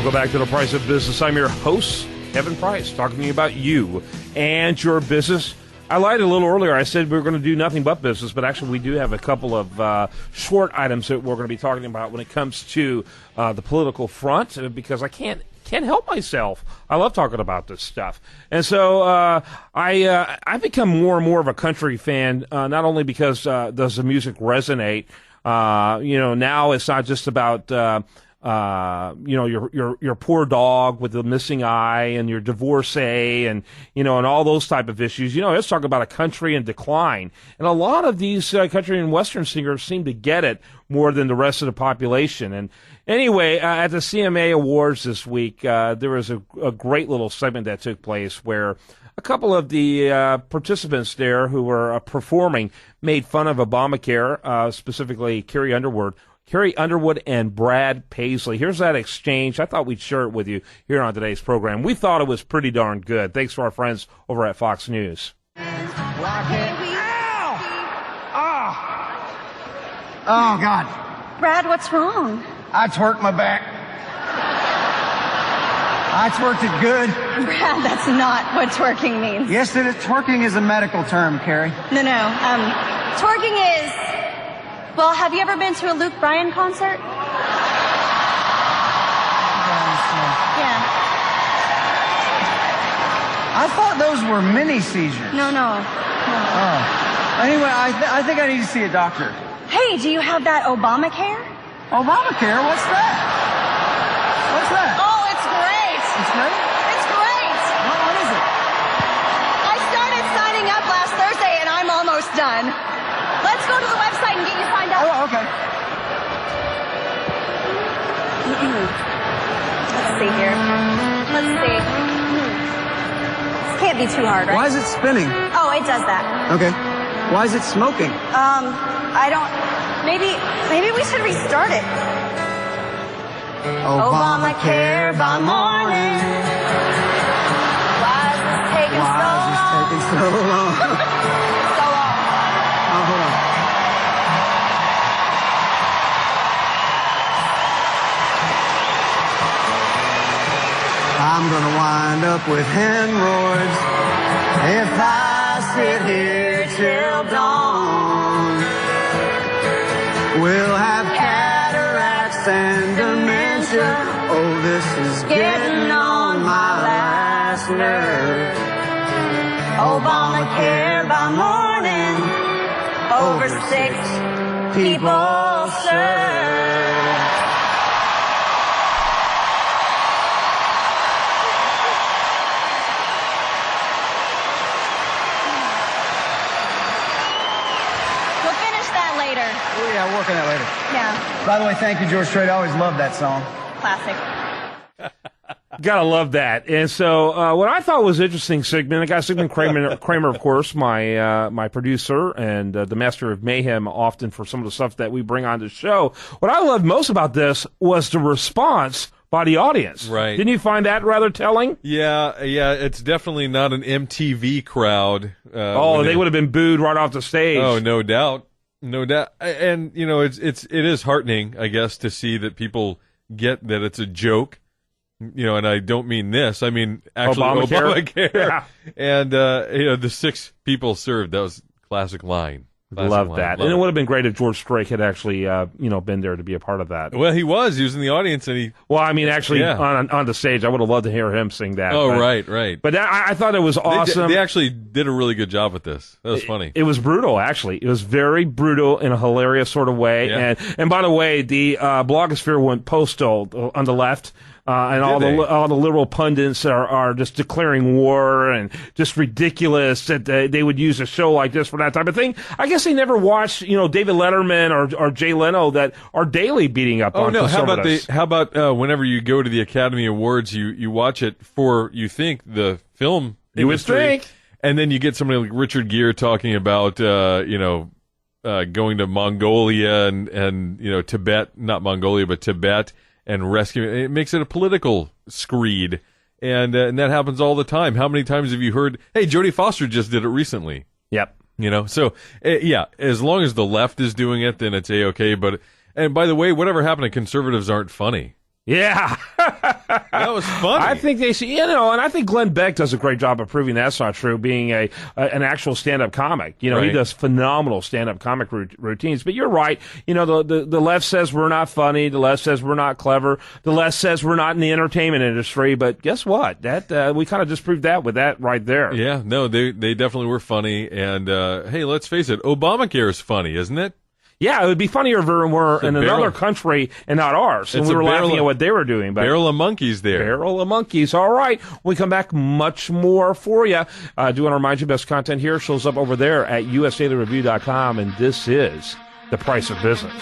Welcome back to The Price of Business. I'm your host, Kevin Price, talking to you about you and your business. I lied a little earlier. I said we were going to do nothing but business, but actually we do have a couple of short items that we're going to be talking about when it comes to the political front, because I can't help myself. I love talking about this stuff. And so I've become more and more of a country fan, not only because does the music resonate. Now it's not just about your poor dog with the missing eye and your divorcee and all those type of issues. Let's talk about a country in decline. And a lot of these country and Western singers seem to get it more than the rest of the population. And anyway, at the CMA Awards this week, there was a great little segment that took place where a couple of the participants there who were performing made fun of Obamacare, specifically Carrie Underwood and Brad Paisley. Here's that exchange. I thought we'd share it with you here on today's program. We thought it was pretty darn good. Thanks to our friends over at Fox News. Oh, God. Brad, what's wrong? I twerked my back. I twerked it good. Brad, that's not what twerking means. Yes, it is. Twerking is a medical term, Carrie. No. Twerking is... Well, have you ever been to a Luke Bryan concert? Yeah. I thought those were mini seizures. No. Oh. Anyway, I think I need to see a doctor. Hey, do you have that Obamacare? Obamacare? What's that? What's that? Oh, it's great. It's great? It's great. What is it? I started signing up last Thursday, and I'm almost done. Let's go to the website and get you signed up. Oh, okay. Let's see here. Let's see. This can't be too hard, right? Why is it spinning? Oh, it does that. Okay. Why is it smoking? I don't... Maybe we should restart it. Obamacare by morning. Why is this taking so long? So long. Oh, hold on. I'm gonna wind up with hemorrhoids if I sit here till dawn. We'll have cataracts and dementia. Oh, this is getting on my last nerve. Obamacare by morning. Over 6 people served. We'll finish that later. Oh, yeah, I'll work on that later. Yeah, By the way, thank you, George Strait. I always loved that song. classic. Gotta love that. And so what I thought was interesting, Sigmund, I got Sigmund Kramer, of course, my producer and the master of mayhem often for some of the stuff that we bring on the show. What I loved most about this was the response by the audience. Right. Didn't you find that rather telling? Yeah, it's definitely not an MTV crowd. They would have been booed right off the stage. Oh, no doubt. And it is heartening, I guess, to see that people get that it's a joke. And I don't mean this. I mean actually Obamacare. Yeah. And the 6 people served. That was a classic line. Love that. And it would have been great if George Strait had actually, been there to be a part of that. Well, he was. He was in the audience, and he. Well, I mean, actually, on the stage, I would have loved to hear him sing that. Oh, right. But I thought it was awesome. They actually did a really good job with this. That was funny. It was brutal, actually. It was very brutal in a hilarious sort of way. Yeah. And by the way, the blogosphere went postal on the left. And all the liberal pundits are just declaring war and just ridiculous that they would use a show like this for that type of thing. I guess they never watched, David Letterman or Jay Leno that are daily beating up on conservatives. How about whenever you go to the Academy Awards, you watch it for, you think, the film You would industry, think. and then you get somebody like Richard Gere talking about, going to Mongolia and Tibet, not Mongolia, but Tibet, and rescuing. It makes it a political screed, and that happens all the time. How many times have you heard, hey, Jodie Foster just did it recently? Yep. So, as long as the left is doing it, then it's A-okay. And by the way, whatever happened to conservatives aren't funny. Yeah. That was funny. I think they see, and I think Glenn Beck does a great job of proving that's not true, being an actual stand-up comic. He Right. does phenomenal stand-up comic routines. But you're right. The left says we're not funny. The left says we're not clever. The left says we're not in the entertainment industry. But guess what? That we kind of disproved that with that right there. Yeah, no, they definitely were funny. And hey, let's face it, Obamacare is funny, isn't it? Yeah, it would be funnier if we were in another country and not ours, and It's we a were laughing barrel at what they were doing. But Barrel of monkeys there. Barrel of monkeys. All right. When we come back, much more for you. I do want to remind you, best content here shows up over there at usdailyreview.com, and this is The Price of Business.